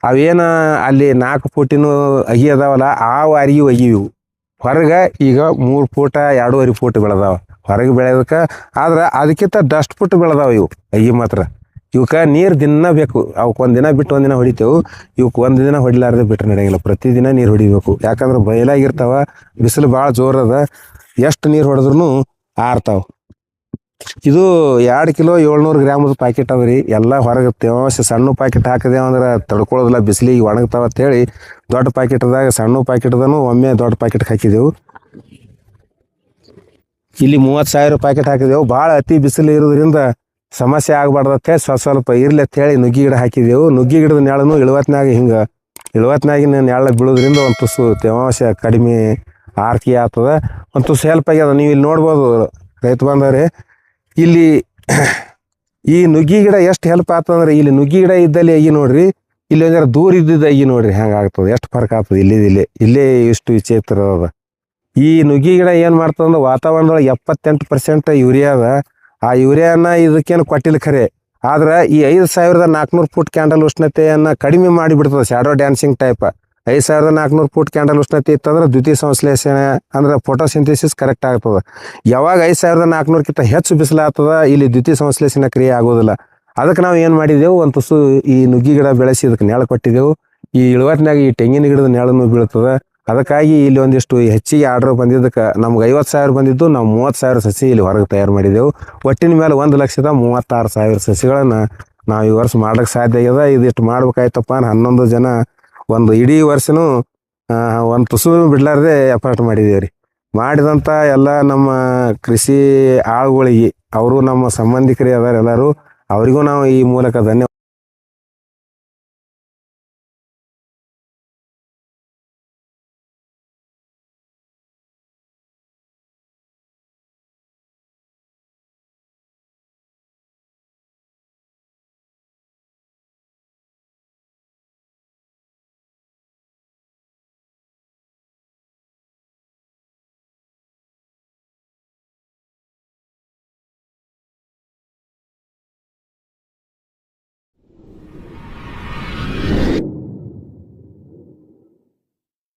ಅವೇನ ಅಲ್ಲಿ 4 ಫೂಟಿನ ಅಗಿ ಅದಾವಲ್ಲ, ಆ ವಾರಿಗೆ ಒಗಿವು. ಹೊರಗೆ ಈಗ 3 ಫೂಟ 2.5 ಫೂಟ್ ಬೆಳೆದಾವ ಹೊರಗೆ ಬೆಳೆಯೋದಕ್ಕೆ. ಆದ್ರೆ ಅದಕ್ಕಿಂತ ಡಸ್ಟ್ ಫುಟ್ ಬೆಳೆದಾವ ಇವು ಅಗಿ ಮಾತ್ರ. ಇವಕ್ಕೆ ನೀರು ದಿನ ಬೇಕು. ಅವಕ್ಕೆ ಒಂದಿನ ಬಿಟ್ಟು ಒಂದಿನ ಹೊಡಿತೇವೆ. ಇವಕ್ಕೆ ಒಂದು ದಿನ ಹೊಡಿಲಾರ್ದೆ ಬಿಟ್ಟರೆ ನಡೆಯಂಗಿಲ್ಲ. ಪ್ರತಿದಿನ ನೀರು ಹೊಡಿಬೇಕು. ಯಾಕಂದ್ರೆ ಬಯಲಾಗಿರ್ತಾವ, ಬಿಸಿಲು ಭಾಳ ಜೋರದ. ಎಷ್ಟು ನೀರು ಹೊಡೆದ್ರೂ ಆರ್ತಾವ. ಇದು 2 ಕಿಲೋ 700 ಗ್ರಾಮದ ಪ್ಯಾಕೆಟ್ ಅದ ರೀ. ಎಲ್ಲ ಹೊರಗೆ ತೇವಾಂಶ ಸಣ್ಣ ಪ್ಯಾಕೆಟ್ ಹಾಕಿದೆವು ಅಂದ್ರೆ ತಡ್ಕೊಳ್ಳೋದಿಲ್ಲ, ಬಿಸಿಲಿಗೆ ಒಣಗ್ತಾವ ಅಂತೇಳಿ ದೊಡ್ಡ ಪ್ಯಾಕೆಟ್ದಾಗ ಸಣ್ಣ ಪ್ಯಾಕೆಟ್ದೂ ಒಮ್ಮೆ ದೊಡ್ಡ ಪ್ಯಾಕೆಟ್ ಹಾಕಿದೆವು. ಇಲ್ಲಿ 30,000 ಪ್ಯಾಕೆಟ್ ಹಾಕಿದೆವು. ಭಾಳ ಅತಿ ಬಿಸಿಲು ಇರೋದ್ರಿಂದ ಸಮಸ್ಯೆ ಆಗಬಾರ್ದತ್ತೆ ಸ್ವಲ್ಪ ಇರ್ಲಿ ಅಂತ ಹೇಳಿ ನುಗ್ಗಿ ಗಿಡ ಹಾಕಿದೆವು. ನುಗ್ಗಿ ಗಿಡದ ನೆಳನು ಇಳುವತ್ನಾಗಿನ ನೆಳ ಬೀಳೋದ್ರಿಂದ ಒಂದು ತುಸು ತೇವಾಂಶ ಕಡಿಮೆ ಆರ್ಕೆ ಆಗ್ತದ. ಒಂದು ತುಸು ಹೆಲ್ಪ್ ಆಗ್ಯದ. ನೀವು ಇಲ್ಲಿ ನೋಡ್ಬೋದು ರೈತ ಬಂದವ್ರೆ, ಇಲ್ಲಿ ಈ ನುಗ್ಗಿ ಗಿಡ ಎಷ್ಟು ಹೆಲ್ಪ್ ಆಗ್ತದಂದ್ರೆ, ಇಲ್ಲಿ ನುಗ್ಗಿ ಗಿಡ ಇದ್ದಲ್ಲಿ ಅಗಿ ನೋಡ್ರಿ, ಇಲ್ಲಿ ಒಂಥರ ದೂರ ಇದ್ದಿದ್ದು ಅಗಿ ನೋಡ್ರಿ ಹೆಂಗೆ ಆಗ್ತದೆ, ಎಷ್ಟು ಫರ್ಕ್ ಆಗ್ತದೆ. ಇಲ್ಲೇ ಇಷ್ಟು ವಿಚಿತ್ರ ಅದ. ಈ ನುಗ್ಗಿ ಗಿಡ ಏನು ಮಾಡ್ತದಂದ್ರೆ ವಾತಾವರಣದೊಳಗೆ 78% ಯೂರಿಯಾ ಅದ. ಆ ಯೂರಿಯಾನ ಇದಕ್ಕೇನು ಕೊಟ್ಟಿಲ್ಲ ಖರೆ. ಆದ್ರೆ ಈ 5,400 ಫುಟ್ ಕ್ಯಾಂಡಲ್ ಉಷ್ಣತೆಯನ್ನು ಕಡಿಮೆ ಮಾಡಿಬಿಡ್ತದೆ. Shadow dancing type 5,400 foot candle ಉಷ್ಣತೆ ಇತ್ತಂದ್ರೆ ದ್ವಿತೀಯ ಸಂಶ್ಲೇಷಣೆ ಅಂದ್ರೆ ಫೋಟೋಸಿಂಥೆಸಿಸ್ ಕರೆಕ್ಟ್ ಆಗ್ತದೆ. ಯಾವಾಗ 5,400ಕ್ಕಿಂತ ಹೆಚ್ಚು ಬಿಸಿಲಾಗ್ತದ, ಇಲ್ಲಿ ದ್ವಿತೀಯ ಸಂಶ್ಲೇಷಣೆ ಕ್ರಿಯೆ ಆಗೋದಿಲ್ಲ. ಅದಕ್ಕೆ ನಾವು ಏನು ಮಾಡಿದೆವು, ಒಂದು ತುಸು ಈ ನುಗ್ಗಿ ಗಿಡ ಬೆಳೆಸಿ ಇದಕ್ಕೆ ನೆಳ ಕೊಟ್ಟಿದ್ದೆವು. ಈ ಇಳುವರಿನಾಗ ಈ ತೆಂಗಿನ ಗಿಡದ ನೆಳನು ಬೀಳ್ತದೆ. ಅದಕ್ಕಾಗಿ ಇಲ್ಲಿ ಒಂದಿಷ್ಟು ಹೆಚ್ಚಿಗೆ ಆರ್ಡ್ರ್ ಬಂದಿದ್ದಕ್ಕೆ ನಮ್ಗೆ 50,000 ಬಂದಿದ್ದು. ನಾವು 30,000 ಸಸಿ ಇಲ್ಲಿ ಹೊರಗೆ ತಯಾರು ಮಾಡಿದೆವು. ಒಟ್ಟಿನ ಮೇಲೆ 1,36,000 ಸಸಿಗಳನ್ನು ನಾವು ಈ ವರ್ಷ ಮಾಡೋಕ್ಕೆ ಸಾಧ್ಯ ಆಗ್ಯದ. ಇದಿಷ್ಟು ಮಾಡ್ಬೇಕಾಯ್ತಪ್ಪ 11 ಜನ ಒಂದು ಇಡೀ ವರ್ಷನೂ ಒಂದು ತುಸು ಬಿಡ್ಲಾರ್ದೆ ಎಫರ್ಟ್ ಮಾಡಿದ್ದೇವೆ ರೀ. ಮಾಡಿದಂಥ ಎಲ್ಲ ನಮ್ಮ ಕೃಷಿ ಆಳುಗಳಿಗೆ, ಅವರು ನಮ್ಮ ಸಂಬಂಧಿಕರೇ ಅದಾರ ಎಲ್ಲರೂ, ಅವರಿಗೂ ನಾವು ಈ ಮೂಲಕ ಧನ್ಯವಾದ.